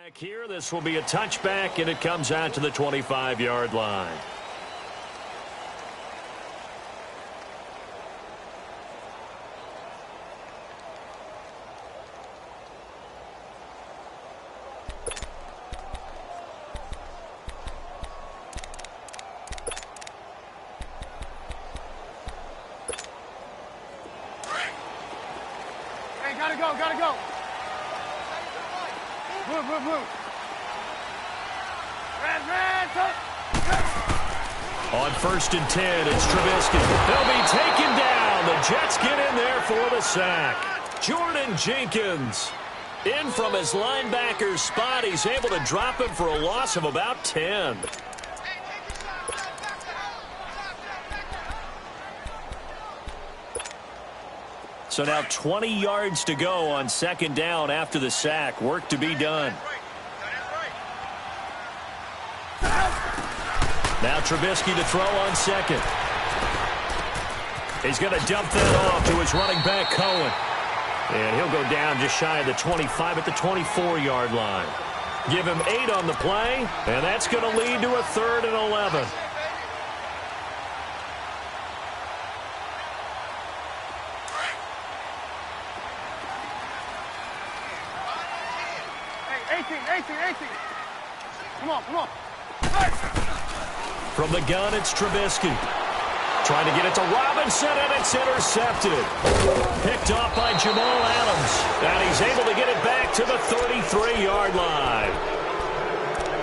Back here, this will be a touchback, and it comes out to the 25-yard line. Hey, gotta go, gotta go. Move, move, move. On 1st and 10, it's Trubisky. They'll be taken down. The Jets get in there for the sack. Jordan Jenkins in from his linebacker spot. He's able to drop him for a loss of about 10. So now 20 yards to go on 2nd down after the sack. Work to be done. Now Trubisky to throw on 2nd. He's going to dump that off to his running back, Cohen. And he'll go down just shy of the 25 at the 24-yard line. Give him 8 on the play, and that's going to lead to a 3rd and 11. Hey, 18. Come on, come on. From the gun, it's Trubisky. Trying to get it to Robinson, and it's intercepted. Picked off by Jamal Adams. And he's able to get it back to the 33-yard line.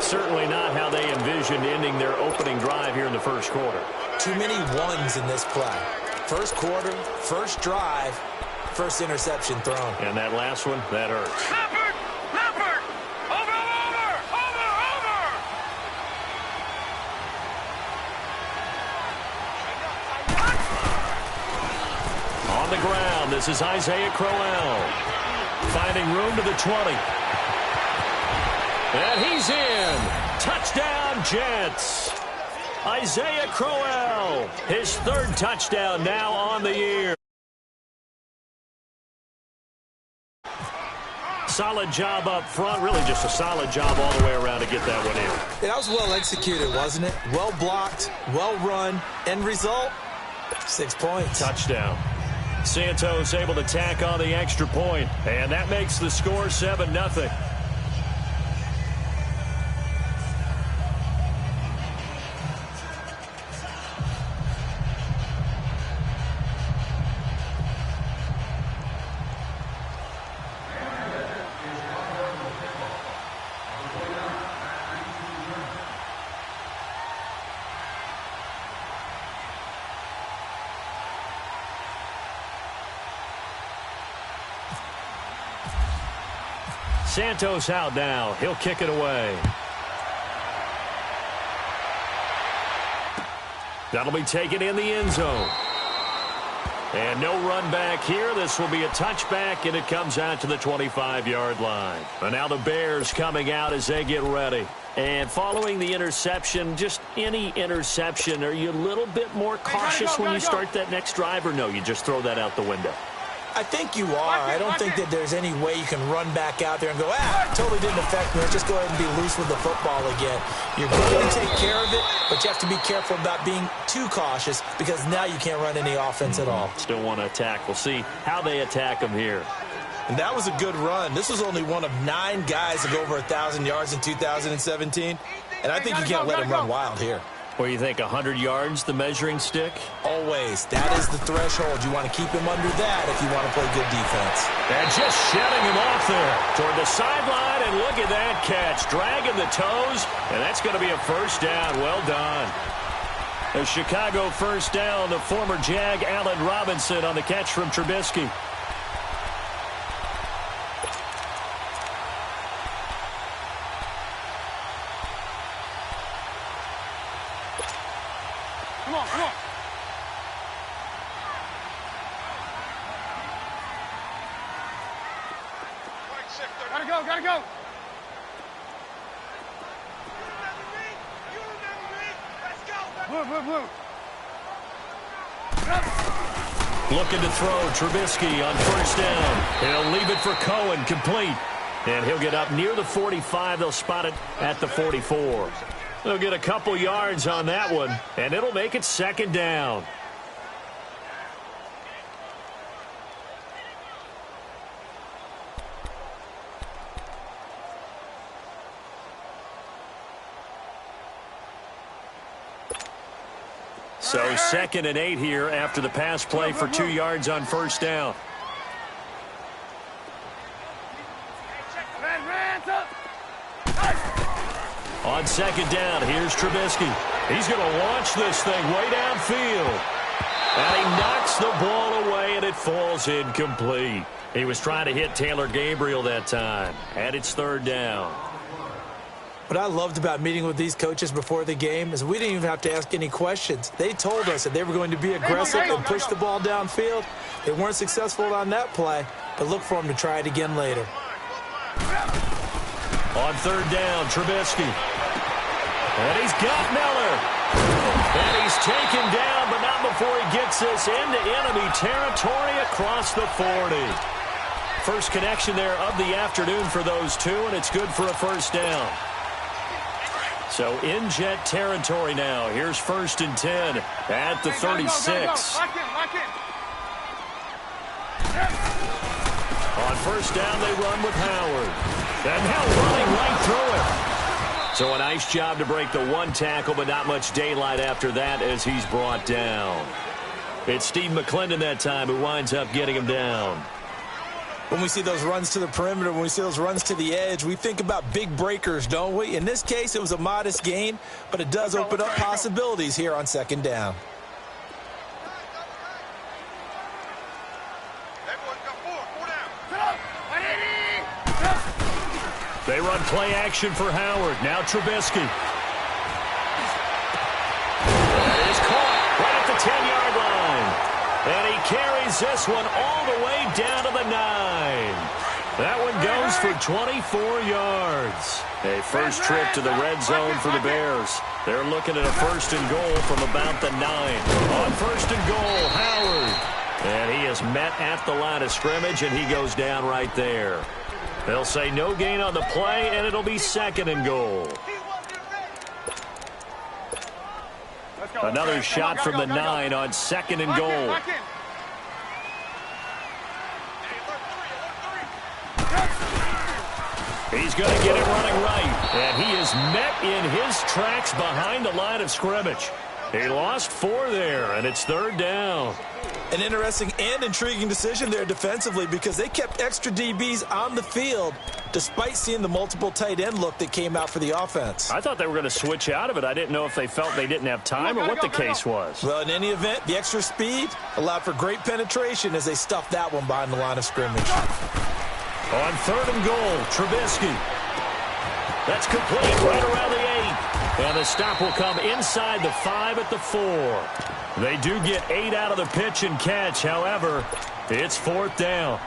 Certainly not how they envisioned ending their opening drive here in the 1st quarter. Too many ones in this play. 1st quarter, 1st drive, 1st interception thrown. And that last one, that hurts. On the ground, this is Isaiah Crowell. Finding room to the 20. And he's in. Touchdown, Jets. Isaiah Crowell, his 3rd touchdown now on the year. solid job up front. Really just a solid job all the way around to get that one in. Yeah, that was well executed, wasn't it? Well blocked, well run. End result, 6 points. Touchdown. Santos able to tack on the extra point, and that makes the score 7-0. Santos out now. He'll kick it away. That'll be taken in the end zone. And no run back here. This will be a touchback, and it comes out to the 25-yard line. And now the Bears coming out as they get ready. And following the interception, just any interception, are you a little bit more cautious when you start that next drive, or no, you just throw that out the window? I think you are. I don't think that there's any way you can run back out there and go, it totally didn't affect me. Let's just go ahead and be loose with the football again. You're going to take care of it, but you have to be careful about being too cautious because now you can't run any offense at all. Still want to attack. We'll see how they attack them here. And that was a good run. This was only one of 9 guys to go over 1,000 yards in 2017, and I think you can't let him run wild here. What do you think, 100 yards, the measuring stick? Always. That is the threshold. You want to keep him under that if you want to play good defense. And just shedding him off there toward the sideline, and look at that catch. Dragging the toes, and that's going to be a first down. Well done. A Chicago first down, the former Jag Allen Robinson on the catch from Trubisky. Come on, come on. Gotta go, gotta go. Blue, blue, blue. Looking to throw Trubisky on first down. He'll leave it for Cohen, complete. And he'll get up near the 45. They'll spot it at the 44. They'll get a couple yards on that one, and it'll make it second down. So 2nd and 8 here after the pass play for 2 yards on first down. On second down, here's Trubisky. He's going to launch this thing way downfield. And he knocks the ball away, and it falls incomplete. He was trying to hit Taylor Gabriel that time. And it's third down. What I loved about meeting with these coaches before the game is we didn't even have to ask any questions. They told us that they were going to be aggressive and push the ball downfield. They weren't successful on that play, but look for them to try it again later. On third down, Trubisky. And he's got Miller. And he's taken down, but not before he gets this into enemy territory across the 40. First connection there of the afternoon for those two, and it's good for a first down. So in Jet territory now. Here's 1st and 10 at the 36. Lock in. On first down, they run with Howard. And now running right through it. So a nice job to break the one tackle, but not much daylight after that as he's brought down. It's Steve McClendon that time who winds up getting him down. When we see those runs to the perimeter, when we see those runs to the edge, we think about big breakers, don't we? In this case, it was a modest gain, but it does open up possibilities here on second down. They run play action for Howard. Now Trubisky. That is caught right at the 10-yard line. And he carries this one all the way down to the 9. That one goes for 24 yards. A first trip to the red zone for the Bears. They're looking at a 1st and goal from about the 9. On 1st and goal, Howard. And he is met at the line of scrimmage, and he goes down right there. They'll say no gain on the play, and it'll be 2nd and goal. Another shot from the 9 on 2nd and goal. He's going to get it running right, and he is met in his tracks behind the line of scrimmage. He lost 4 there, and it's 3rd down. An interesting and intriguing decision there defensively because they kept extra DBs on the field despite seeing the multiple tight end look that came out for the offense. I thought they were going to switch out of it. I didn't know if they felt they didn't have time or what the case was. Well, in any event, the extra speed allowed for great penetration as they stuffed that one behind the line of scrimmage. On 3rd and goal, Trubisky. That's complete right around the 8. And the stop will come inside the 5 at the 4. They do get 8 out of the pitch and catch. However, it's 4th down.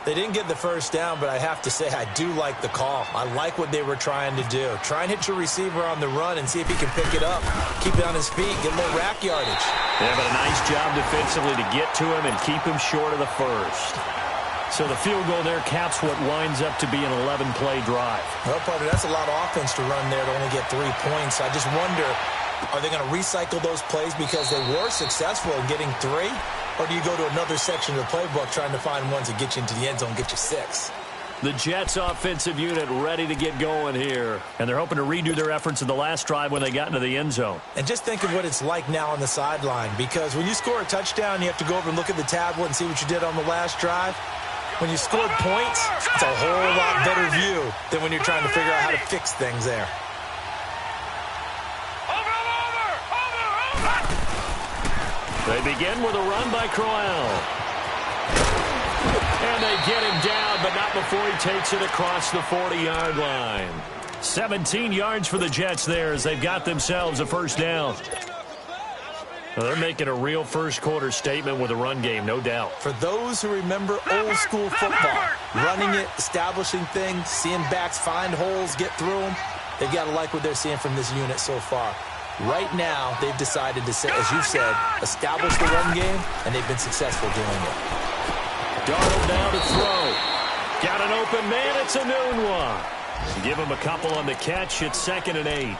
They didn't get the first down, but I have to say I do like the call. I like what they were trying to do. Try and hit your receiver on the run and see if he can pick it up. Keep it on his feet. Get a little rack yardage. Yeah, but a nice job defensively to get to him and keep him short of the first. So the field goal there caps what winds up to be an 11-play drive. Well, partner, that's a lot of offense to run there to only get 3 points. I just wonder, are they going to recycle those plays because they were successful in getting 3? Or do you go to another section of the playbook trying to find ones that get you into the end zone and get you 6? The Jets offensive unit ready to get going here. And they're hoping to redo their efforts in the last drive when they got into the end zone. And just think of what it's like now on the sideline. Because when you score a touchdown, you have to go over and look at the tablet and see what you did on the last drive. When you scored points, it's a whole lot better view than when you're trying to figure out how to fix things there. They begin with a run by Crowell. And they get him down, but not before he takes it across the 40-yard line. 17 yards for the Jets there as they've got themselves a first down. Well, they're making a real first-quarter statement with a run game, no doubt. For those who remember old-school football, running it, establishing things, seeing backs find holes, get through them, they've got to like what they're seeing from this unit so far. Right now, they've decided to, say, as you've said, establish the run game, and they've been successful doing it. Darnold now to throw. Got an open man. It's a noon one. Give him a couple on the catch. It's 2nd and 8.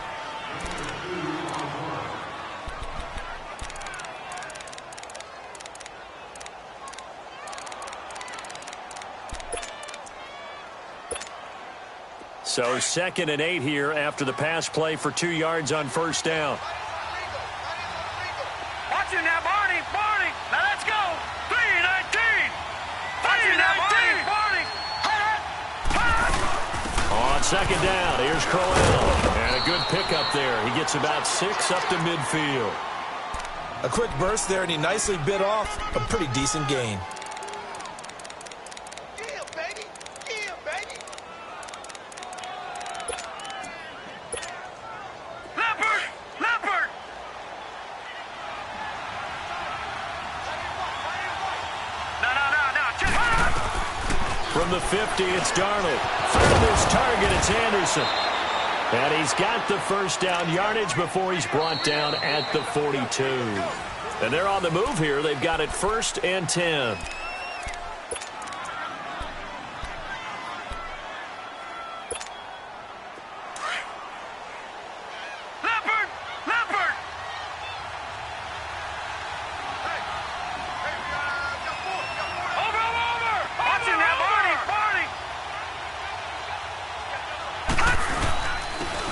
So 2nd and 8 here after the pass play for 2 yards on first down. Watch it now, Barney. Barney. Now let's go. 3-19. 3-19. Barney. On 2nd down, here's Crowell. And a good pickup there. He gets about 6 up to midfield. A quick burst there, and he nicely bit off a pretty decent gain. From the 50, it's Darnold. Found his target, it's Anderson. And he's got the first down yardage before he's brought down at the 42. And they're on the move here. They've got it 1st and 10.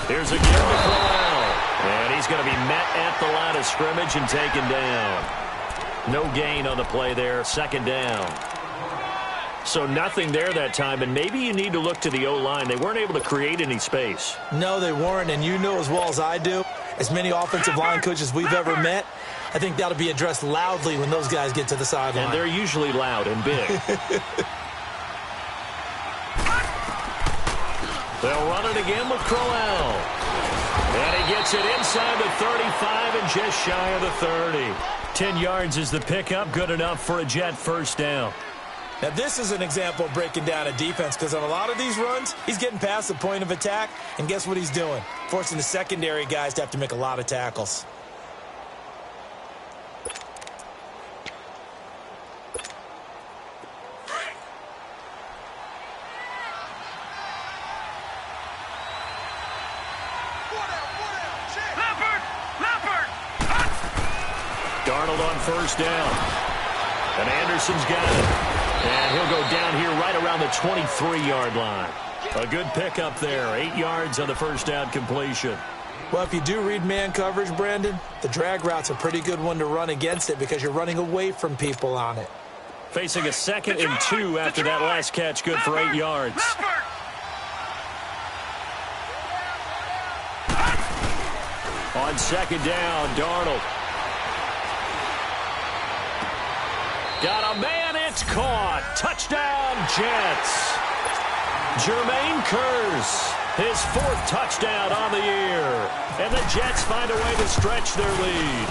Here's again to Crowell. And he's going to be met at the line of scrimmage and taken down. No gain on the play there. 2nd down. So nothing there that time, and maybe you need to look to the O-line. They weren't able to create any space. No, they weren't, and you know as well as I do, as many offensive line coaches we've ever met, I think that'll be addressed loudly when those guys get to the sideline. And they're usually loud and big. They'll run it again with Crowell. And he gets it inside the 35 and just shy of the 30. 10 yards is the pickup. Good enough for a Jet first down. Now, this is an example of breaking down a defense because on a lot of these runs, he's getting past the point of attack, and guess what he's doing? Forcing the secondary guys to have to make a lot of tackles. Darnold on first down. And Anderson's got it. And he'll go down here right around the 23-yard line. A good pickup there. 8 yards on the first down completion. Well, if you do read man coverage, Brandon, the drag route's a pretty good one to run against it because you're running away from people on it. Facing a 2nd and 2 after that last catch, good for 8 yards. On 2nd down, Darnold. Got a man, it's caught. Touchdown, Jets. Jermaine Kearse, his 4th touchdown on the year. And the Jets find a way to stretch their lead.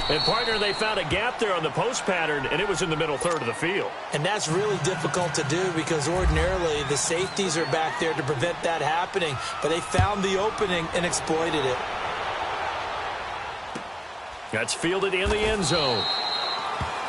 And, partner, they found a gap there on the post pattern, and it was in the middle third of the field. And that's really difficult to do because ordinarily the safeties are back there to prevent that happening. But they found the opening and exploited it. That's fielded in the end zone.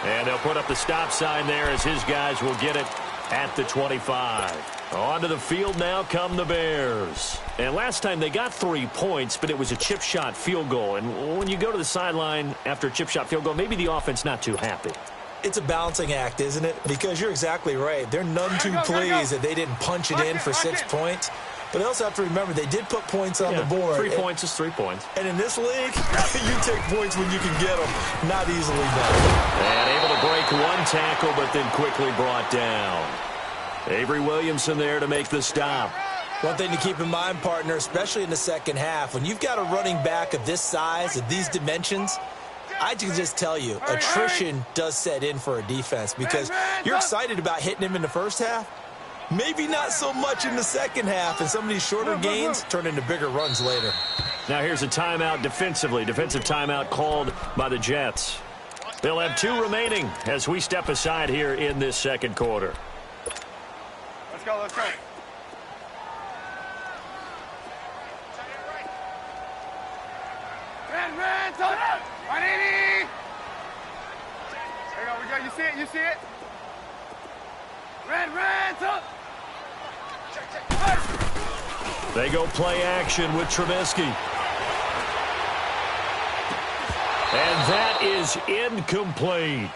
And they'll put up the stop sign there as his guys will get it at the 25. Onto the field now come the Bears. And last time they got 3 points, but it was a chip shot field goal. And when you go to the sideline after a chip shot field goal, maybe the offense not too happy. It's a balancing act, isn't it? Because you're exactly right. They're none too pleased that they didn't punch it in for 6 points. But they also have to remember they did put points on the board. 3 points is 3 points. And in this league, you take points when you can get them. Not easily done. And able to break 1 tackle, but then quickly brought down. Avery Williamson there to make the stop. One thing to keep in mind, partner, especially in the second half, when you've got a running back of this size, of these dimensions, I can just tell you, attrition does set in for a defense because you're excited about hitting him in the first half. Maybe not so much in the second half, and some of these shorter gains turn into bigger runs later. Now here's a timeout defensively. Defensive timeout called by the Jets. They'll have 2 remaining as we step aside here in this second quarter. Let's go, let's go. Ran, touch. 180. There we go, you see it, you see it? Ran, touch. They go play action with Trubisky. And that is incomplete.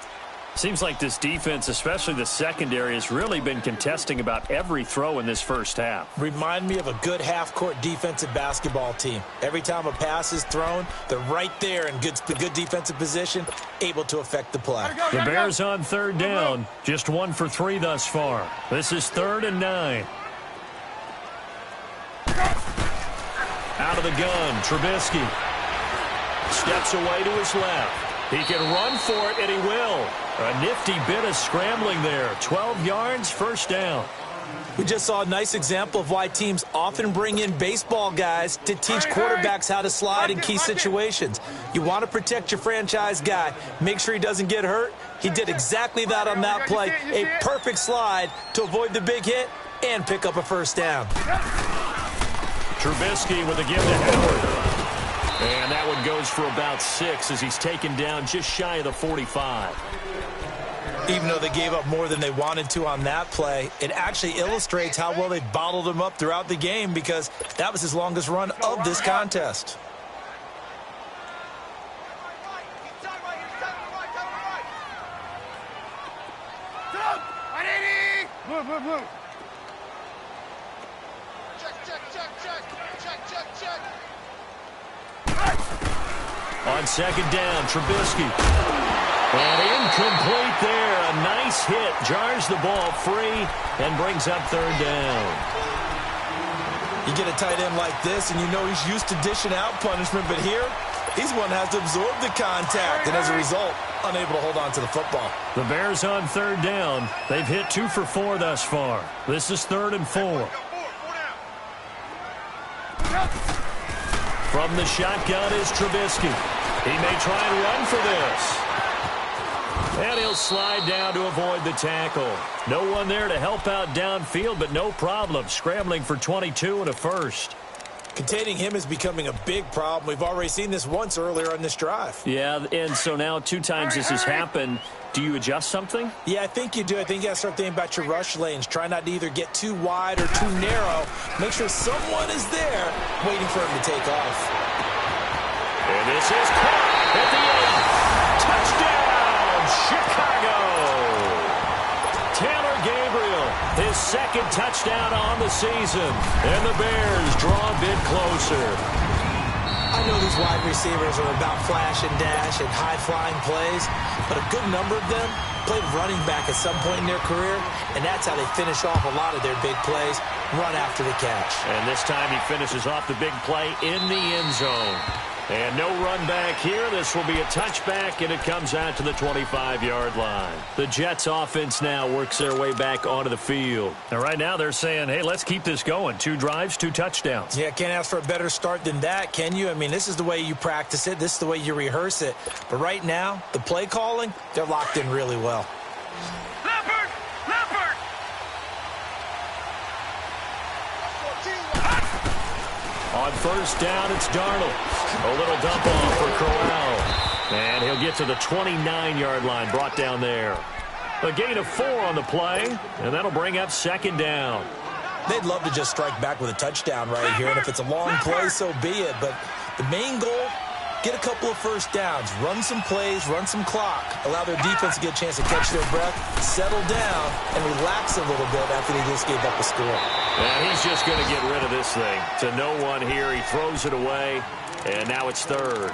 Seems like this defense, especially the secondary, has really been contesting about every throw in this first half. Remind me of a good half-court defensive basketball team. Every time a pass is thrown, they're right there in good defensive position, able to affect the play. The Bears on 3rd down, just 1 for 3 thus far. This is 3rd and 9. Out of the gun, Trubisky steps away to his left. He can run for it, and he will. A nifty bit of scrambling there. 12 yards, first down. We just saw a nice example of why teams often bring in baseball guys to teach quarterbacks how to slide in key situations. You want to protect your franchise guy. Make sure he doesn't get hurt. He did exactly that on that play. A perfect slide to avoid the big hit and pick up a first down. Trubisky with a give to Howard. And that one goes for about 6 as he's taken down just shy of the 45. Even though they gave up more than they wanted to on that play, it actually illustrates how well they bottled him up throughout the game because that was his longest run of this contest. Move. Check. On 2nd down, Trubisky. And incomplete there. A nice hit. Jars the ball free and brings up 3rd down. You get a tight end like this, and you know he's used to dishing out punishment, but here, he's one that has to absorb the contact, and as a result, unable to hold on to the football. The Bears on 3rd down. They've hit 2 for 4 thus far. This is 3rd and 4. From the shotgun is Trubisky. He may try and run for this. And he'll slide down to avoid the tackle. No one there to help out downfield, but no problem. Scrambling for 22 and a first. Containing him is becoming a big problem. We've already seen this once earlier on this drive. Yeah, and so now 2 times this has happened. Do you adjust something? Yeah, I think you do. I think you got to start thinking about your rush lanes. Try not to either get too wide or too narrow. Make sure someone is there waiting for him to take off. And this is caught at the 8. second touchdown on the season. And the Bears draw a bit closer. I know these wide receivers are about flash and dash and high-flying plays, but a good number of them played running back at some point in their career, and that's how they finish off a lot of their big plays, run after the catch. And this time he finishes off the big play in the end zone. And no run back here. This will be a touchback, and it comes out to the 25-yard line. The Jets offense now works their way back onto the field. And right now they're saying, hey, let's keep this going. 2 drives, 2 touchdowns. Yeah, can't ask for a better start than that, can you? I mean, this is the way you practice it. This is the way you rehearse it. But right now, the play calling, they're locked in really well. Leopard! Leopard! On first down, it's Darnold. A little dump off for Corral. And he'll get to the 29-yard line, brought down there. A gain of 4 on the play, and that'll bring up second down. They'd love to just strike back with a touchdown right here, and if it's a long play, so be it. But the main goal, get a couple of first downs, run some plays, run some clock, allow their defense to get a chance to catch their breath, settle down, and relax a little bit after they just gave up a score. And he's just going to get rid of this thing. To no one here, he throws it away, and now it's third.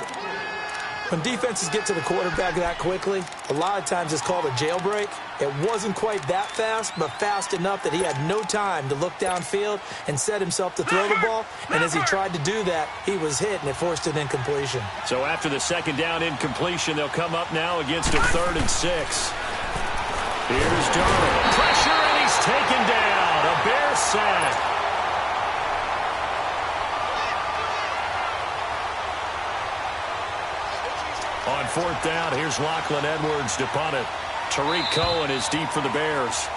When defenses get to the quarterback that quickly, a lot of times it's called a jailbreak. It wasn't quite that fast, but fast enough that he had no time to look downfield and set himself to throw the ball. And as he tried to do that, he was hit, and it forced an incompletion. So after the second down incompletion, they'll come up now against a 3rd and 6. Here's Darnold. Pressure, and he's taken down. A Bear sack. On 4th down, here's Lachlan Edwards to punt it. Tariq Cohen is deep for the Bears.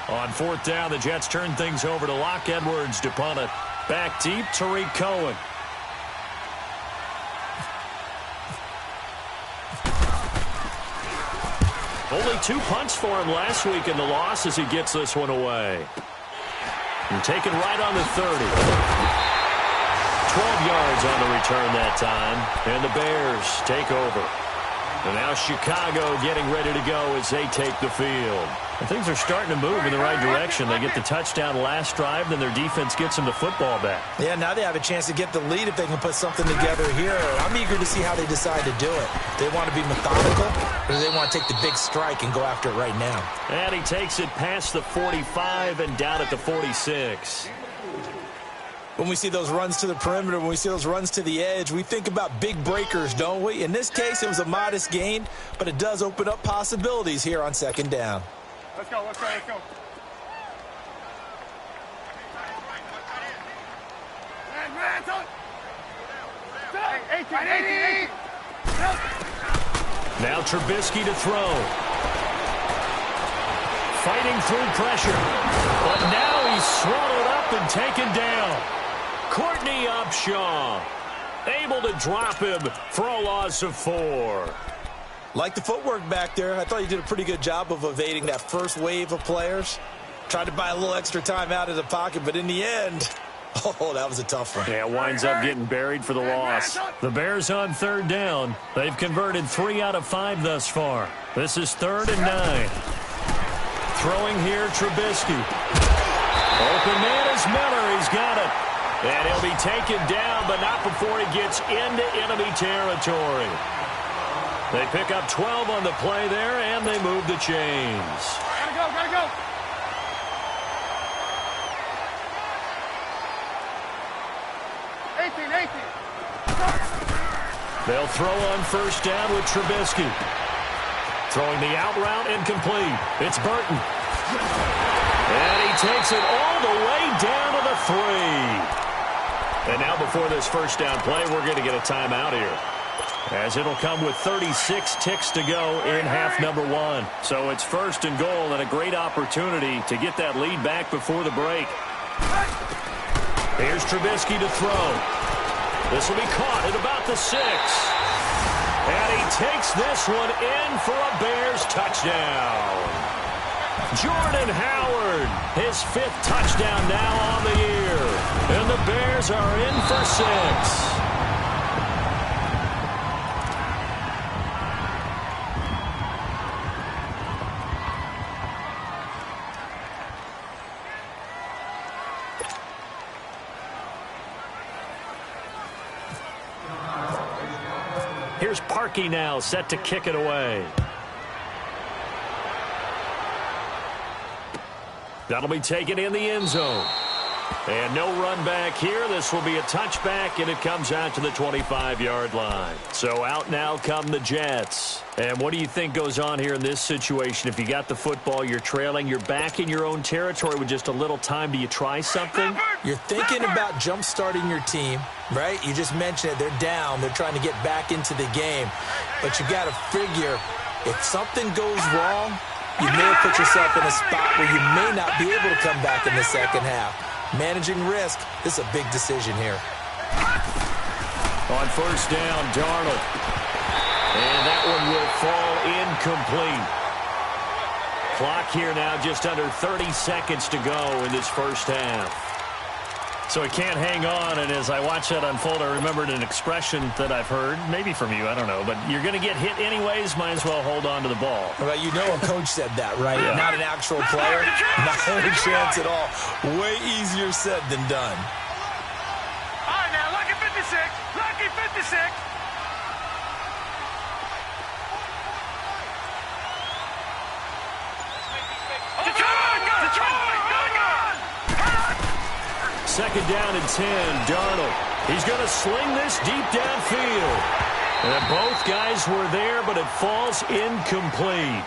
On 4th down, the Jets turn things over to Lock Edwards to punt it. Back deep, Tariq Cohen. Only 2 punts for him last week in the loss as he gets this one away. And taken right on the 30. 12 yards on the return that time, and the Bears take over. And now Chicago getting ready to go as they take the field. And things are starting to move in the right direction. They get the touchdown last drive, then their defense gets them the football back. Yeah, now they have a chance to get the lead if they can put something together here. I'm eager to see how they decide to do it. Do they want to be methodical, or do they want to take the big strike and go after it right now? And he takes it past the 45 and down at the 46. When we see those runs to the perimeter, when we see those runs to the edge, we think about big breakers, don't we? In this case, it was a modest gain, but it does open up possibilities here on second down. Let's go, let's go, let's go. Now Trubisky to throw. Fighting through pressure. But now he's swallowed up and taken down. Courtney Upshaw able to drop him for a loss of 4. Like the footwork back there, I thought you did a pretty good job of evading that first wave of players. Tried to buy a little extra time out of the pocket, but in the end, oh, that was a tough one. Yeah, winds up getting buried for the loss. The Bears on 3rd down. They've converted 3 out of 5 thus far. This is 3rd and 9. Throwing here, Trubisky. Open man is Miller. He's got it. And he'll be taken down, but not before he gets into enemy territory. They pick up 12 on the play there, and they move the chains. Gotta go, gotta go. They'll throw on first down with Trubisky. Throwing the out route incomplete. It's Burton. And he takes it all the way down to the 3. And now before this first down play, we're going to get a timeout here, as it'll come with 36 ticks to go in half number 1. So it's 1st and goal, and a great opportunity to get that lead back before the break. Here's Trubisky to throw. This will be caught at about the 6. And he takes this one in for a Bears touchdown. Jordan Howard, his 5th touchdown now on the year. And the Bears are in for 6. Here's Parkey now, set to kick it away. That'll be taken in the end zone. And no run back here. This will be a touchback, and it comes out to the 25-yard line. So out now come the Jets. And what do you think goes on here in this situation? If you got the football, you're trailing, you're back in your own territory with just a little time. Do you try something? You're thinking about jump-starting your team, right? You just mentioned it. They're down. They're trying to get back into the game. But you got to figure, if something goes wrong, you may have put yourself in a spot where you may not be able to come back in the second half. Managing risk, this is a big decision here. On first down, Darnold. And that one will fall incomplete. Clock here now just under 30 seconds to go in this first half. So he can't hang on, and as I watch that unfold, I remembered an expression that I've heard, maybe from you, I don't know, but you're going to get hit anyways, might as well hold on to the ball. Well, you know a coach said that, right? Yeah. Not an actual player, not a chance at all. Way easier said than done. All right, now, lucky 56. Lucky 56. Second down and 10, Darnold. He's going to sling this deep downfield. And both guys were there, but it falls incomplete.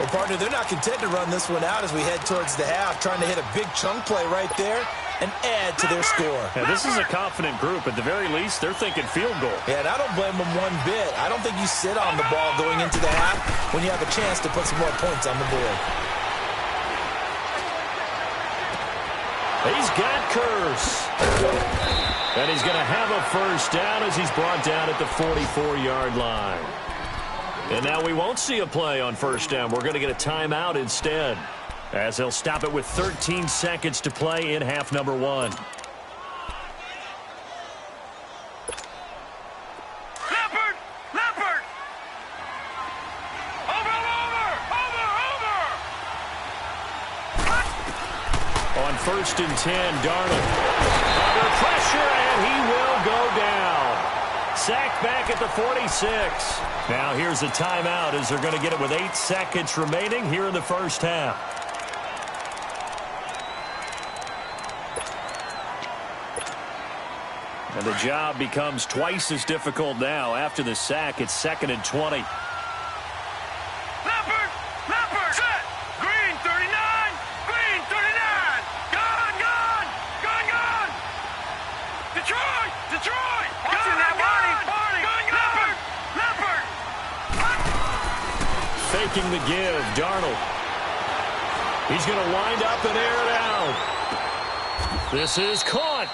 Well, partner, they're not content to run this one out as we head towards the half, trying to hit a big chunk play right there and add to their score. Now, this is a confident group. At the very least, they're thinking field goal. Yeah, and I don't blame them one bit. I don't think you sit on the ball going into the half when you have a chance to put some more points on the board. He's got Curse. And he's going to have a first down as he's brought down at the 44-yard line. And now we won't see a play on first down. We're going to get a timeout instead, as they'll stop it with 13 seconds to play in half number one. First and 10, Darnold. Under pressure, and he will go down. Sacked back at the 46. Now here's a timeout as they're going to get it with 8 seconds remaining here in the first half. And the job becomes twice as difficult now. After the sack, it's 2nd and 20. Faking the give, Darnold. He's going to wind up and air it out. This is caught.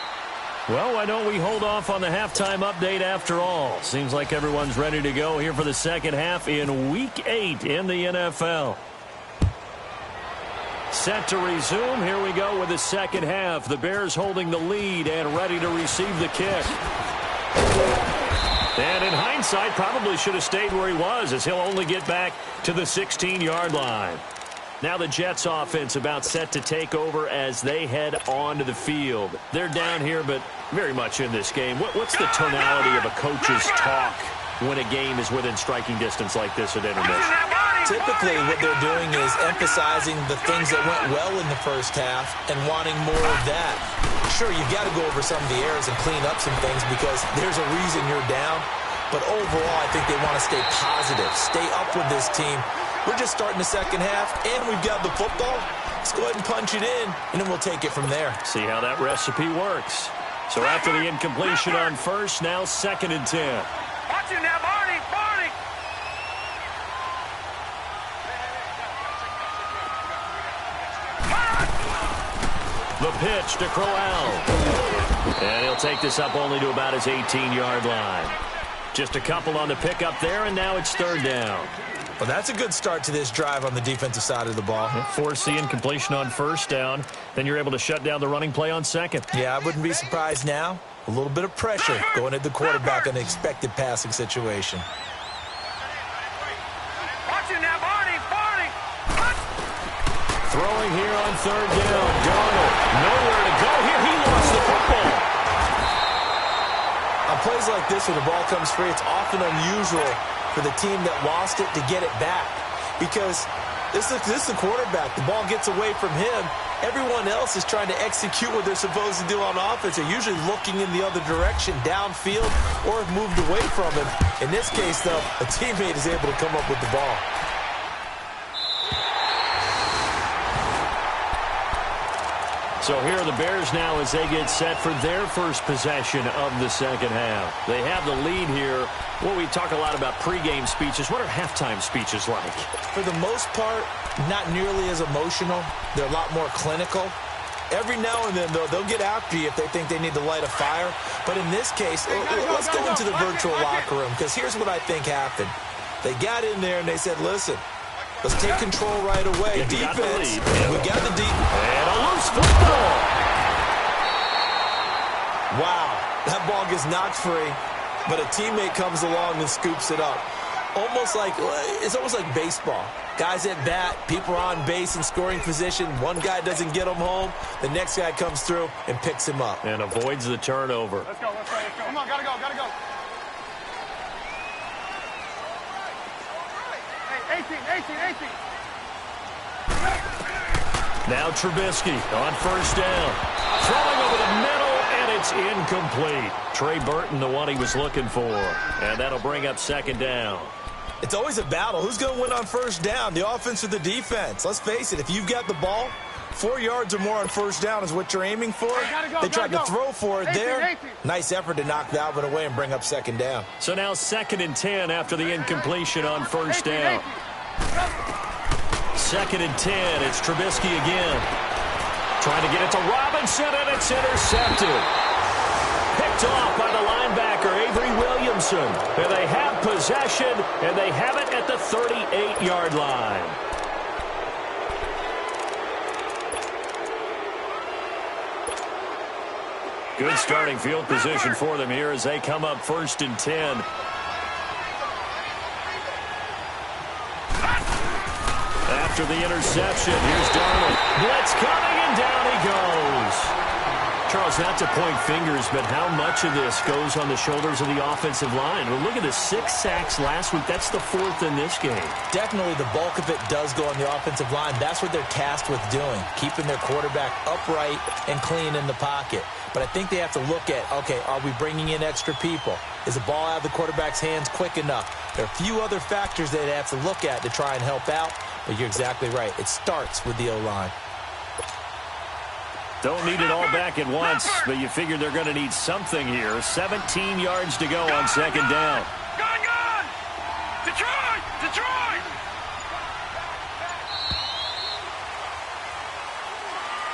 Well, why don't we hold off on the halftime update after all? Seems like everyone's ready to go here for the second half in Week 8 in the NFL. Set to resume. Here we go with the second half. The Bears holding the lead and ready to receive the kick. And in hindsight, probably should have stayed where he was, as he'll only get back to the 16-yard line. Now the Jets offense about set to take over as they head onto the field. They're down here, but very much in this game. What's the tonality of a coach's talk when a game is within striking distance like this at intermission? Typically, what they're doing is emphasizing the things that went well in the first half and wanting more of that. Sure, you've got to go over some of the errors and clean up some things because there's a reason you're down. But overall, I think they want to stay positive, stay up with this team. We're just starting the second half, and we've got the football. Let's go ahead and punch it in, and then we'll take it from there. See how that recipe works. So after the incompletion on first, now 2nd and 10. Watch it now, Barney, Barney. The pitch to Crowell. And he'll take this up only to about his 18-yard line. Just a couple on the pickup there, and now it's 3rd down. Well, that's a good start to this drive on the defensive side of the ball. Force the incompletion on first down. Then you're able to shut down the running play on second. Yeah, I wouldn't be surprised now. A little bit of pressure going at the quarterback in an expected passing situation. Watch it now, Barney, Barney. Throwing here on 3rd down. Darnold, nowhere to go here. He lost the football. On plays like this, when the ball comes free, it's often unusual for the team that lost it to get it back. Because this is the quarterback. The ball gets away from him. Everyone else is trying to execute what they're supposed to do on offense. They're usually looking in the other direction, downfield, or have moved away from him. In this case, though, a teammate is able to come up with the ball. So here are the Bears now as they get set for their first possession of the second half. They have the lead here. Well, we talk a lot about pregame speeches. What are halftime speeches like? For the most part, not nearly as emotional. They're a lot more clinical. Every now and then, though, they'll get after you if they think they need to light a fire. But in this case, let's go into the virtual locker room, because here's what I think happened. They got in there and they said, listen, let's take control right away. Defense. We got the defense. And a loose football. Wow. That ball gets knocked free, but a teammate comes along and scoops it up. It's almost like baseball. Guys at bat, people are on base in scoring position. One guy doesn't get him home. The next guy comes through and picks him up. And avoids the turnover. Let's go. Come on, gotta go. Hey, 18. Now Trubisky on first down. Throwing over the middle, and it's incomplete. Trey Burton, the one he was looking for. And that'll bring up second down. It's always a battle. Who's going to win on first down, the offense or the defense? Let's face it, if you've got the ball, 4 yards or more on first down is what you're aiming for. They tried to throw for it there. Nice effort to knock that one away and bring up second down. So now 2nd and 10 after the incompletion on first down. 2nd and 10. It's Trubisky again. Trying to get it to Robinson, and it's intercepted. Picked off by the linebacker, Avery Williamson. And they have possession, and they have it at the 38-yard line. Good starting field position for them here as they come up 1st and 10. After the interception, here's Darnold. Blitz coming, and down he goes. Charles, not to point fingers, but how much of this goes on the shoulders of the offensive line? Well, look at the 6 sacks last week. That's the 4th in this game. Definitely the bulk of it does go on the offensive line. That's what they're tasked with doing, keeping their quarterback upright and clean in the pocket. But I think they have to look at, okay, are we bringing in extra people? Is the ball out of the quarterback's hands quick enough? There are a few other factors they have to look at to try and help out, but you're exactly right. It starts with the O-line. Don't need it all back at once, but you figure they're going to need something here. 17 yards to go on 2nd down. Gone! Detroit!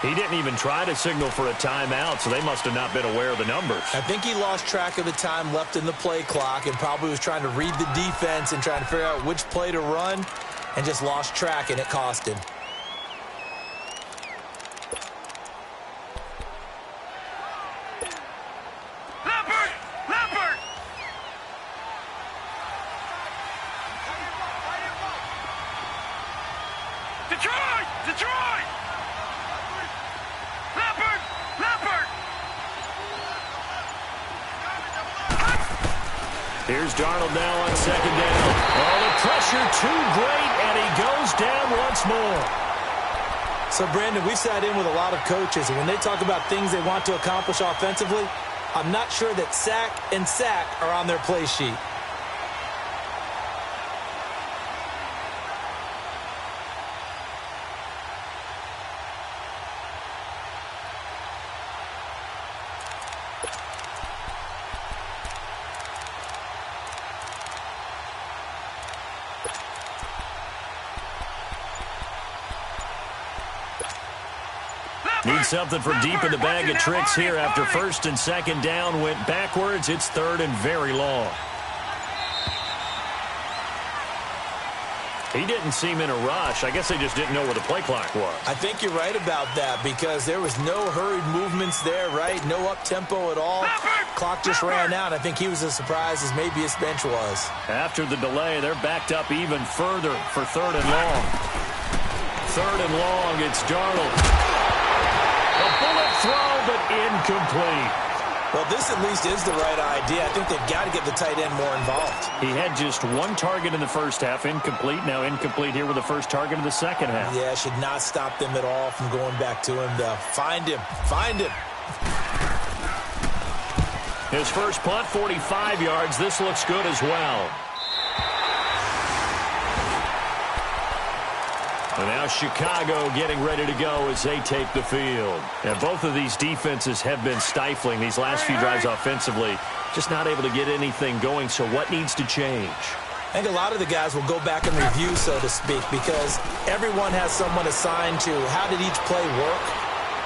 He didn't even try to signal for a timeout, so they must have not been aware of the numbers. I think he lost track of the time left in the play clock and probably was trying to read the defense and trying to figure out which play to run and just lost track, and it cost him. Leopard! Detroit! Leopard! Here's Darnold now on 2nd down. Oh, the pressure too great, and he goes down once more. So, Brandon, we've sat in with a lot of coaches, and when they talk about things they want to accomplish offensively, I'm not sure that sack and sack are on their play sheet. Need something from deep in the bag of tricks here after 1st and 2nd down went backwards. It's 3rd and very long. He didn't seem in a rush. I guess they just didn't know where the play clock was. I think you're right about that because there was no hurried movements there, right? No up-tempo at all. Clock just ran out. I think he was as surprised as maybe his bench was. After the delay, they're backed up even further for 3rd and long. 3rd and long, it's Darnold. A bullet throw, but incomplete. Well, this at least is the right idea. I think they've got to get the tight end more involved. He had just one target in the first half, incomplete. Now incomplete here with the first target in the second half. Yeah, should not stop them at all from going back to him, though. Find him. Find him. His first punt, 45 yards. This looks good as well. And now Chicago getting ready to go as they take the field. And both of these defenses have been stifling these last few drives offensively. Just not able to get anything going, so what needs to change? I think a lot of the guys will go back and review, so to speak, because everyone has someone assigned to how did each play work.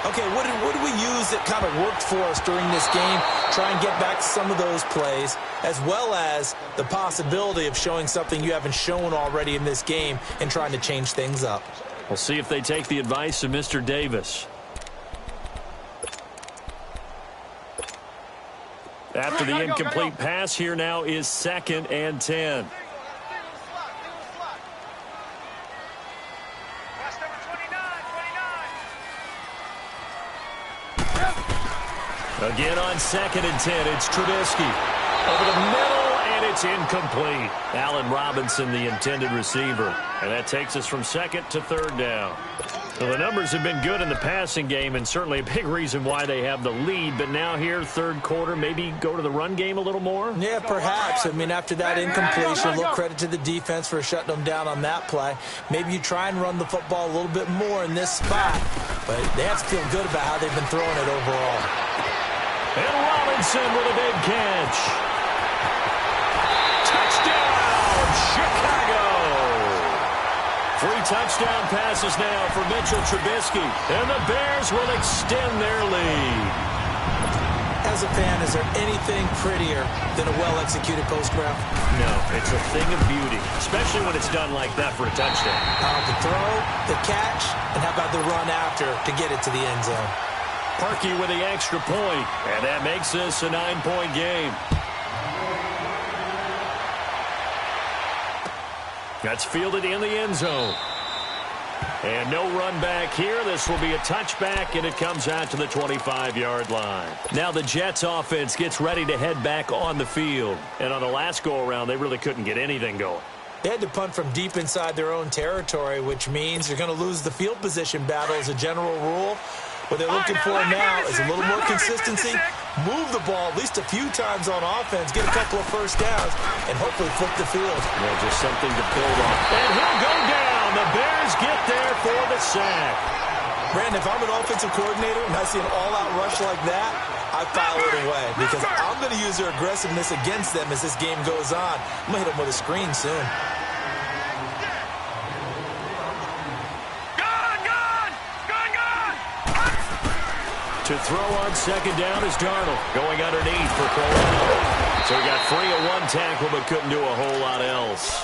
Okay, what did we use that kind of worked for us during this game? Try and get back some of those plays, as well as the possibility of showing something you haven't shown already in this game and trying to change things up. We'll see if they take the advice of Mr. Davis. After the incomplete pass, here now is 2nd and 10. Again on 2nd and 10, it's Trubisky. Over the middle, and it's incomplete. Allen Robinson, the intended receiver. And that takes us from 2nd to 3rd down. So the numbers have been good in the passing game, and certainly a big reason why they have the lead. But now here, 3rd quarter, maybe go to the run game a little more? Yeah, perhaps. I mean, after that incompletion, a little credit to the defense for shutting them down on that play. Maybe you try and run the football a little bit more in this spot. But they have to feel good about how they've been throwing it overall. And Robinson with a big catch. Touchdown, Chicago! 3 touchdown passes now for Mitchell Trubisky. And the Bears will extend their lead. As a fan, is there anything prettier than a well-executed post route? No, it's a thing of beauty, especially when it's done like that for a touchdown. The throw, the catch, and how about the run after to get it to the end zone? Parkey with the extra point, and that makes this a 9-point game. That's fielded in the end zone. And no run back here. This will be a touchback, and it comes out to the 25-yard line. Now the Jets offense gets ready to head back on the field. And on the last go-around, they really couldn't get anything going. They had to punt from deep inside their own territory, which means you're going to lose the field position battle as a general rule. What they're looking for now is a little more consistency, move the ball at least a few times on offense, get a couple of first downs, and hopefully flip the field. Yeah, just something to build on. And he'll go down. The Bears get there for the sack. Brandon, if I'm an offensive coordinator and I see an all-out rush like that, I file it away because I'm going to use their aggressiveness against them as this game goes on. I'm going to hit them with a screen soon. To throw on 2nd down is Darnold. Going underneath for Crowell. So he got free of 1 tackle but couldn't do a whole lot else.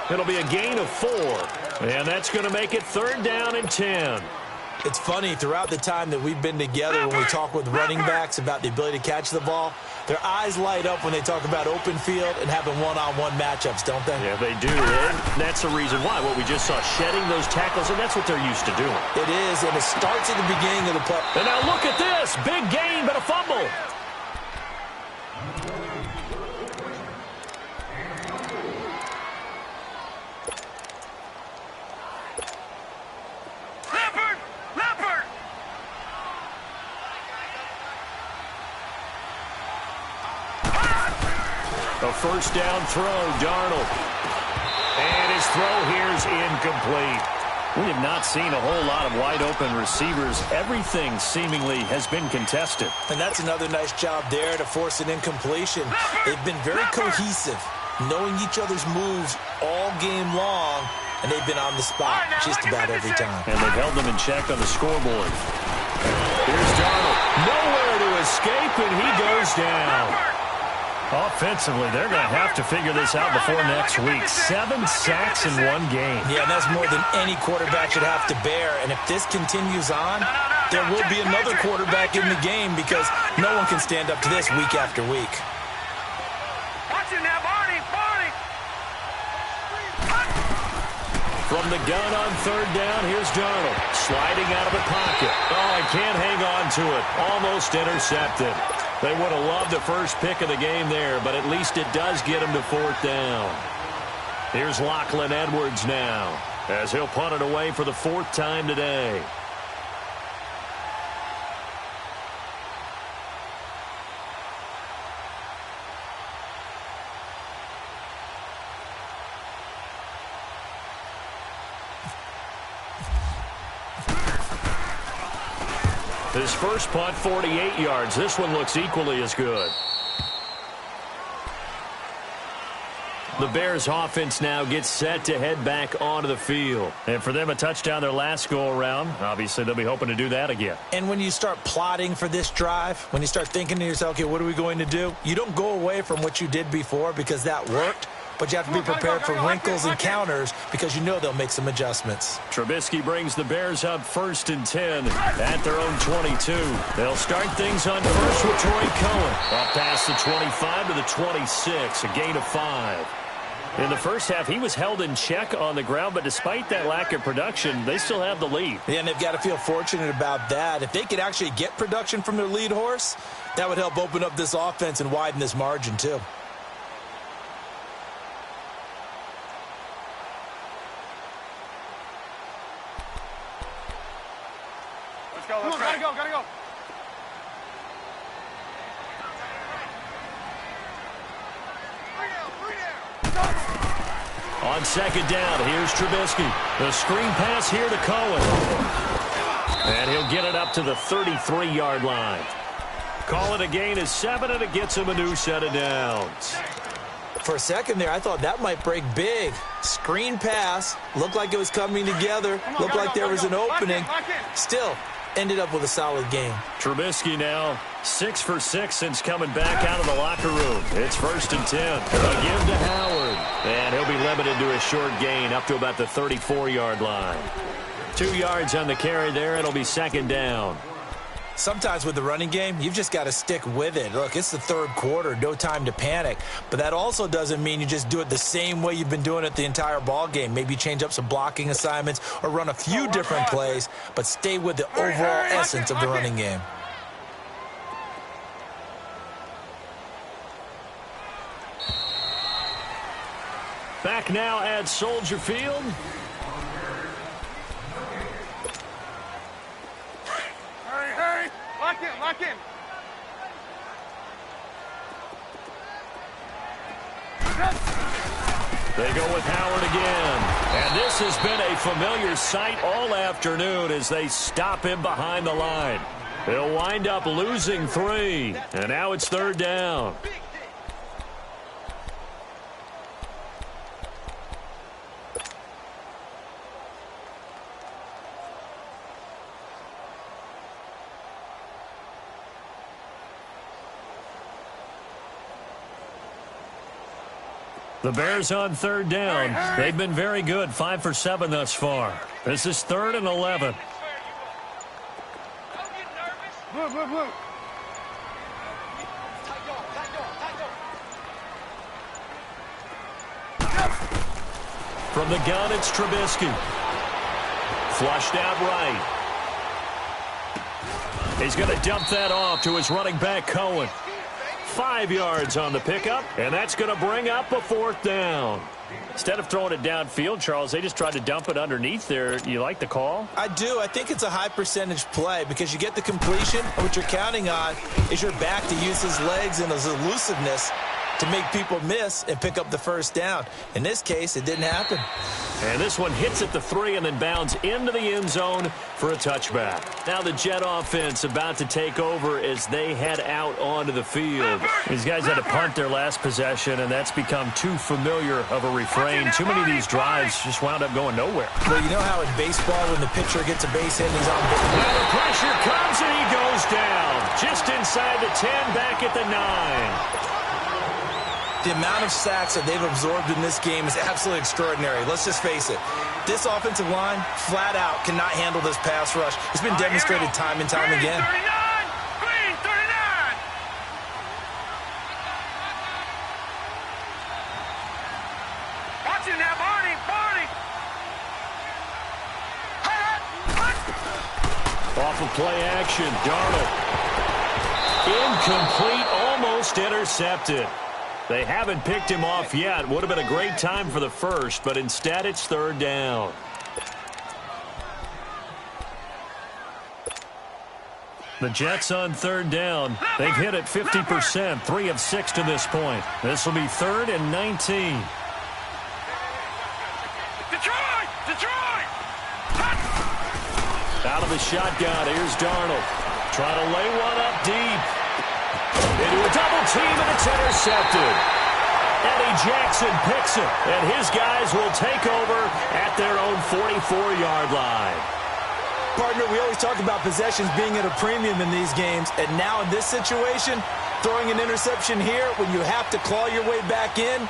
It'll be a gain of 4. And that's going to make it 3rd down and 10. It's funny, throughout the time that we've been together, when we talk with running backs about the ability to catch the ball, their eyes light up when they talk about open field and having one-on-one matchups, don't they? Yeah, they do. And that's the reason why. What we just saw, shedding those tackles, and that's what they're used to doing. It is, and it starts at the beginning of the play. And now look at this. Big gain, but a fumble. A first down throw, Darnold. And his throw here is incomplete. We have not seen a whole lot of wide open receivers. Everything seemingly has been contested. And that's another nice job there to force an incompletion. They've been very cohesive, knowing each other's moves all game long, and they've been on the spot just about every time. And they've held them in check on the scoreboard. Here's Darnold. Nowhere to escape, and he goes down. Offensively, they're going to have to figure this out before next week. 7 sacks in 1 game. Yeah, and that's more than any quarterback should have to bear. And if this continues on, there will be another quarterback in the game because no one can stand up to this week after week. Watch him now, Barney. From the gun on 3rd down, here's Darnold. Sliding out of the pocket. Oh, I can't hang on to it. Almost intercepted. They would have loved the first pick of the game there, but at least it does get them to 4th down. Here's Lachlan Edwards now, as he'll punt it away for the 4th time today. His first punt, 48 yards. This one looks equally as good. The Bears offense now gets set to head back onto the field. And for them, a touchdown their last go-around. Obviously, they'll be hoping to do that again. And when you start plotting for this drive, when you start thinking to yourself, okay, what are we going to do? You don't go away from what you did before because that worked. But you have to be prepared for wrinkles and counters because you know they'll make some adjustments. Trubisky brings the Bears up 1st and 10 at their own 22. They'll start things on first with Troy Cohen. Up past the 25 to the 26, a gain of 5. In the first half, he was held in check on the ground, but despite that lack of production, they still have the lead. Yeah, and they've got to feel fortunate about that. If they could actually get production from their lead horse, that would help open up this offense and widen this margin too. Gotta go. On 2nd down, here's Trubisky. The screen pass here to Cohen. And he'll get it up to the 33-yard line. Call it a gain of 7, and it gets him a new set of downs. For a second there, I thought that might break big. Screen pass. Looked like it was coming together. Looked like there was an opening. Still, ended up with a solid game. Trubisky now 6 for 6 since coming back out of the locker room. It's 1st and 10. A give to Howard. And he'll be limited to a short gain up to about the 34-yard line. 2 yards on the carry there. It'll be 2nd down. Sometimes with the running game, you've just got to stick with it. Look, it's the 3rd quarter, no time to panic. But that also doesn't mean you just do it the same way you've been doing it the entire ball game. Maybe change up some blocking assignments or run a few different plays, but stay with the overall essence of the running game. Back now at Soldier Field. Hurry. Lock in. They go with Howard again. And this has been a familiar sight all afternoon as they stop him behind the line. He'll wind up losing 3. And now it's 3rd down. The Bears on 3rd down. They've been very good, 5 for 7 thus far. This is 3rd and 11. Blue. From the gun, it's Trubisky. Flushed out right. He's going to dump that off to his running back, Cohen. 5 yards on the pickup, and that's going to bring up a 4th down. Instead of throwing it downfield, Charles, they just tried to dump it underneath there. You like the call? I do. I think it's a high percentage play because you get the completion, and what you're counting on is your back to use his legs and his elusiveness to make people miss and pick up the 1st down. In this case, it didn't happen. And this one hits at the 3 and then bounds into the end zone for a touchback. Now the Jet offense about to take over as they head out onto the field. These guys had to punt their last possession, and that's become too familiar of a refrain. Too many of these drives just wound up going nowhere. Well, you know how in baseball when the pitcher gets a base hit and he's on base. Now the pressure comes and he goes down. Just inside the 10, back at the 9. The amount of sacks that they've absorbed in this game is absolutely extraordinary. Let's just face it. This offensive line, flat out, cannot handle this pass rush. It's been demonstrated time and time again. Green 39. Watch it now, Barney. Off of play action, Darnold. Incomplete, almost intercepted. They haven't picked him off yet. Would have been a great time for the first, but instead it's third down. The Jets on third down. They've hit it 50%, 3 of 6 to this point. This will be 3rd and 19. Detroit! Out of the shotgun, here's Darnold. Trying to lay one up deep. Into a double team, and it's intercepted. Eddie Jackson picks it, and his guys will take over at their own 44-yard line. Partner, we always talk about possessions being at a premium in these games, and now in this situation, throwing an interception here when you have to claw your way back in,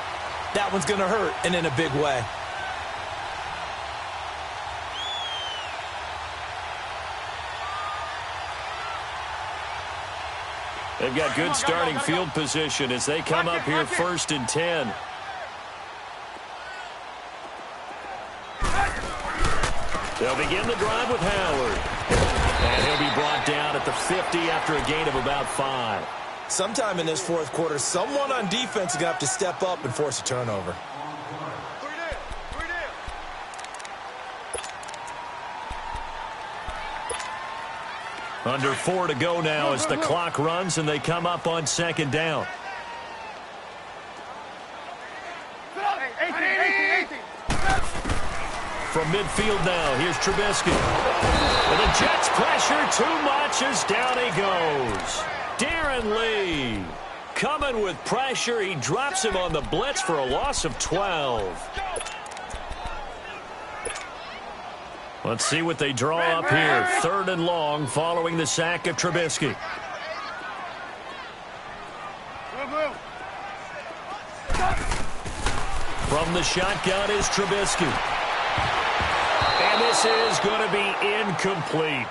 that one's going to hurt, and in a big way. They've got good starting field position as they come up here 1st and 10. They'll begin the drive with Howard. And he'll be brought down at the 50 after a gain of about 5. Sometime in this fourth quarter, someone on defense is going to have to step up and force a turnover. Under 4 to go now as the clock runs and they come up on 2nd down. From midfield now, here's Trubisky. And the Jets pressure too much as down he goes. Darren Lee coming with pressure. He drops him on the blitz for a loss of 12. Let's see what they draw up here. 3rd and long following the sack of Trubisky. From the shotgun is Trubisky. And this is going to be incomplete.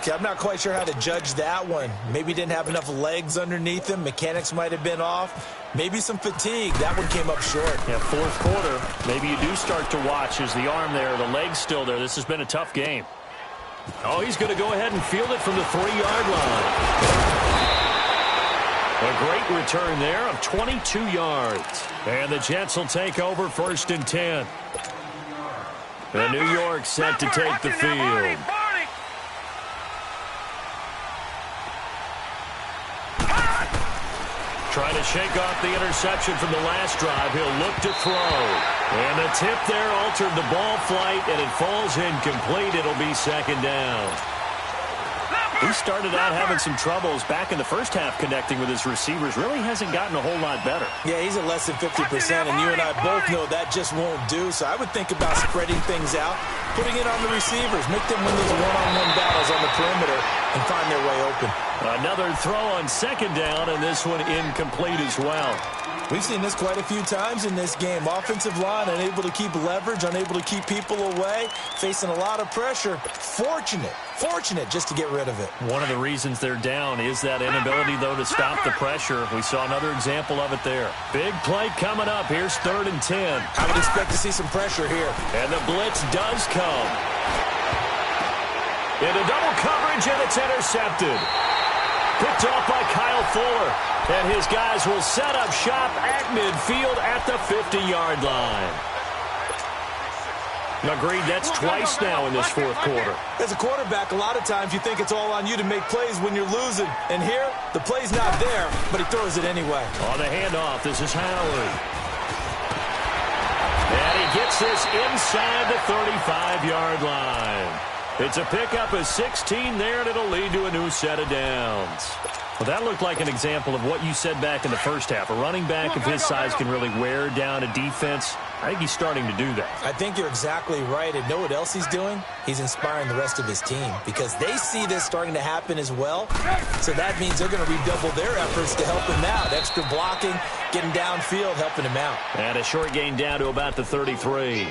Okay, I'm not quite sure how to judge that one. Maybe didn't have enough legs underneath him. Mechanics might have been off. Maybe some fatigue. That one came up short. Yeah, 4th quarter. Maybe you do start to watch as the arm there, the leg's still there. This has been a tough game. Oh, he's going to go ahead and field it from the 3-yard line. A great return there of 22 yards. And the Jets will take over 1st and 10. The New York set to take the field. Trying to shake off the interception from the last drive. He'll look to throw. And the tip there altered the ball flight, and it falls incomplete. It'll be 2nd down. He started out having some troubles back in the first half connecting with his receivers. Really hasn't gotten a whole lot better. Yeah, he's at less than 50%, and you and I both know that just won't do. So I would think about spreading things out, putting it on the receivers, make them win those one-on-one battles on the perimeter, and find their way open. Another throw on 2nd down, and this one incomplete as well. We've seen this quite a few times in this game. Offensive line unable to keep leverage, unable to keep people away, facing a lot of pressure. Fortunate just to get rid of it. One of the reasons they're down is that inability, though, to stop the pressure. We saw another example of it there. Big play coming up. Here's 3rd and 10. I would expect to see some pressure here. And the blitz does come. Into double coverage, and it's intercepted. Picked off by Kyle Fuller. And his guys will set up shop at midfield at the 50-yard line. Agreed, that's twice now in this 4th quarter. As a quarterback, a lot of times you think it's all on you to make plays when you're losing. And here, the play's not there, but he throws it anyway. On the handoff, this is Howard. And he gets this inside the 35-yard line. It's a pickup of 16 there, and it'll lead to a new set of downs. Well, that looked like an example of what you said back in the first half. A running back of his size can really wear down a defense. I think he's starting to do that. I think you're exactly right. And know what else he's doing? He's inspiring the rest of his team because they see this starting to happen as well. So that means they're going to redouble their efforts to help him out. Extra blocking, getting downfield, helping him out. And a short gain down to about the 33.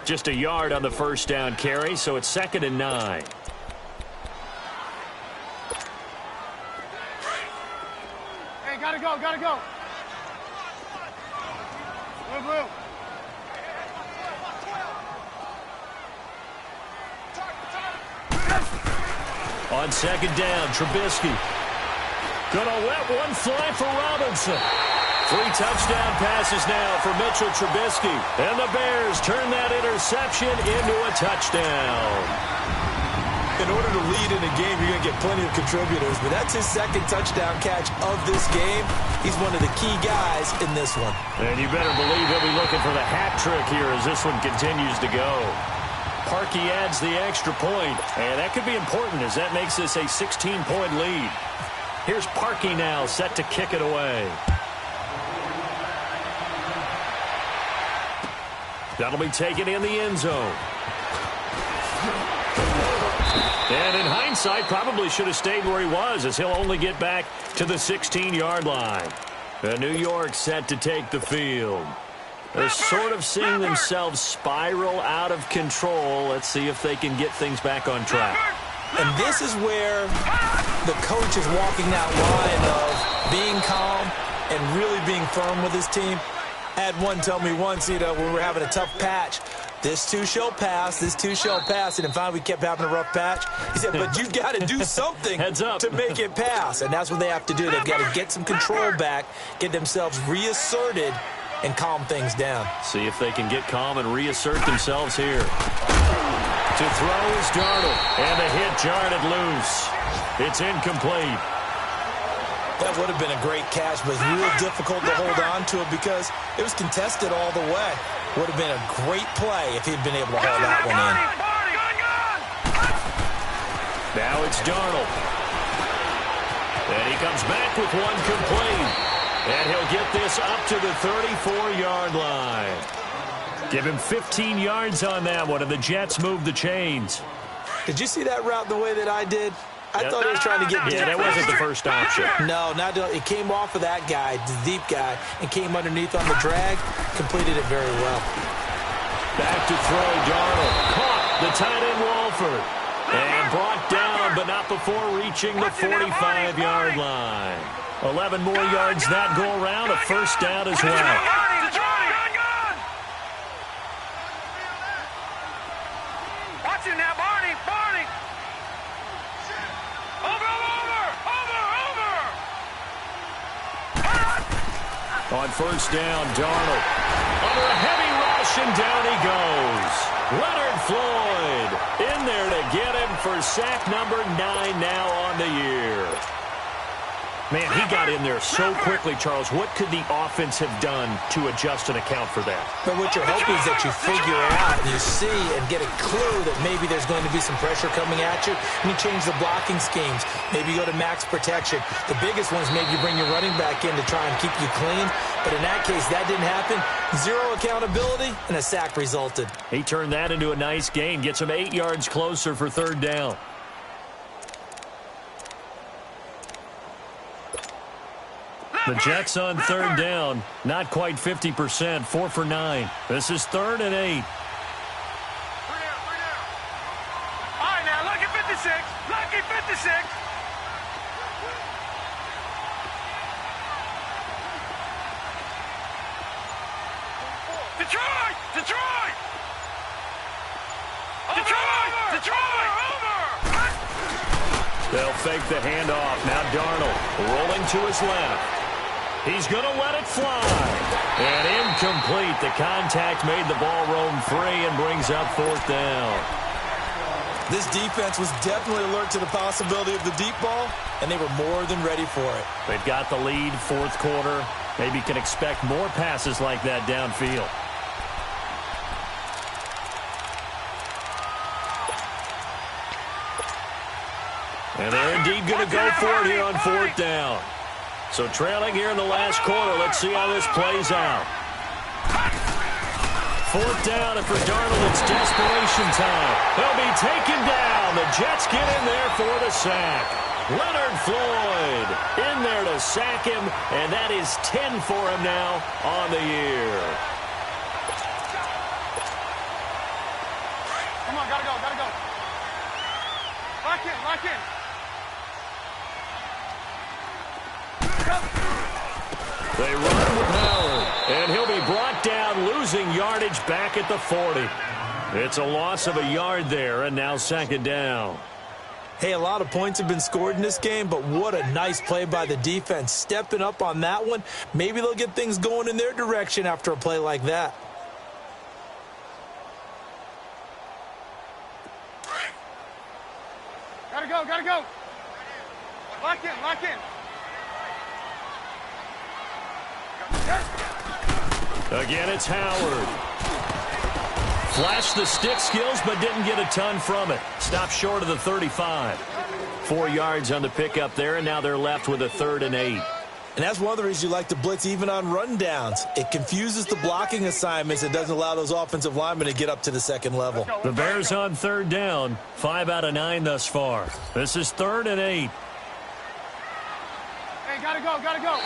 Just a yard on the 1st down carry, so it's 2nd and 9. Hey, gotta go. Blue. On 2nd down, Trubisky. Gonna let one fly for Robinson. 3 touchdown passes now for Mitchell Trubisky. And the Bears turn that interception into a touchdown. In order to lead in a game, you're going to get plenty of contributors, but that's his second touchdown catch of this game. He's one of the key guys in this one. And you better believe he'll be looking for the hat trick here as this one continues to go. Parkey adds the extra point, and that could be important as that makes this a 16-point lead. Here's Parkey now set to kick it away. That'll be taken in the end zone. And in hindsight, probably should have stayed where he was as he'll only get back to the 16-yard line. New York set to take the field. They're sort of seeing themselves spiral out of control. Let's see if they can get things back on track. And this is where the coach is walking that line of being calm and really being firm with his team. I had one tell me once, when we were having a tough patch, this too shall pass, this too shall pass. And finally we kept having a rough patch. He said, but you've got to do something to make it pass. And that's what they have to do. They've got to get some control back, get themselves reasserted, and calm things down. See if they can get calm and reassert themselves here. To throw is Darnold. And the hit jarred it loose. It's incomplete. That would have been a great catch, but it's real difficult to hold on to it because it was contested all the way. Would have been a great play if he'd been able to haul that one in. Now it's Darnold. And he comes back with one complete. And he'll get this up to the 34-yard line. Give him 15 yards on that one, and the Jets move the chains. Did you see that route the way that I did? I thought he was trying to get deep. Yeah, that wasn't the first option. No, it came off of that guy, the deep guy, and came underneath on the drag. Completed it very well. Back to throw, Darnold. Caught the tight end Walford. And brought down, but not before reaching the 45-yard line. 11 more yards that go around, a first down as well. Watch it now, Barney. On first down, Darnold. Under a heavy rush, and down he goes. Leonard Floyd in there to get him for sack number 9 now on the year. Man, he got in there so quickly, Charles. What could the offense have done to adjust and account for that? But what you're hoping is that you figure out, and you see and get a clue that maybe there's going to be some pressure coming at you, and you change the blocking schemes. Maybe you go to max protection. The biggest one is maybe you bring your running back in to try and keep you clean. But in that case, that didn't happen. Zero accountability, and a sack resulted. He turned that into a nice gain, gets him 8 yards closer for third down. The Jets on third down, not quite 50%, 4 for 9. This is 3rd and 8. 3 down. All right, now, lucky 56. Lucky 56. Detroit! Detroit! Detroit! Detroit! Over! They'll fake the handoff. Now Darnold rolling to his left. He's going to let it fly. And incomplete. The contact made the ball roam free and brings up 4th down. This defense was definitely alert to the possibility of the deep ball, and they were more than ready for it. They've got the lead, 4th quarter. Maybe can expect more passes like that downfield. And they're indeed going to go for it here on 4th down. So trailing here in the last quarter. Let's see how this plays out. 4th down, and for Darnold, it's desperation time. They'll be taken down. The Jets get in there for the sack. Leonard Floyd in there to sack him, and that is 10 for him now on the year. Come on, gotta go. Lock in. They run with Howard, and he'll be brought down, losing yardage back at the 40. It's a loss of a yard there, and now 2nd down. Hey, a lot of points have been scored in this game, but what a nice play by the defense. Stepping up on that one, maybe they'll get things going in their direction after a play like that. Gotta go, gotta go. Lock in, lock in. Again, it's Howard. Flashed the stick skills, but didn't get a ton from it. Stopped short of the 35. 4 yards on the pickup there, and now they're left with a 3rd and 8. And that's one of the reasons you like to blitz even on rundowns. It confuses the blocking assignments. It doesn't allow those offensive linemen to get up to the second level. The Bears on 3rd down. 5 out of 9 thus far. This is 3rd and 8. Hey, gotta go, gotta go.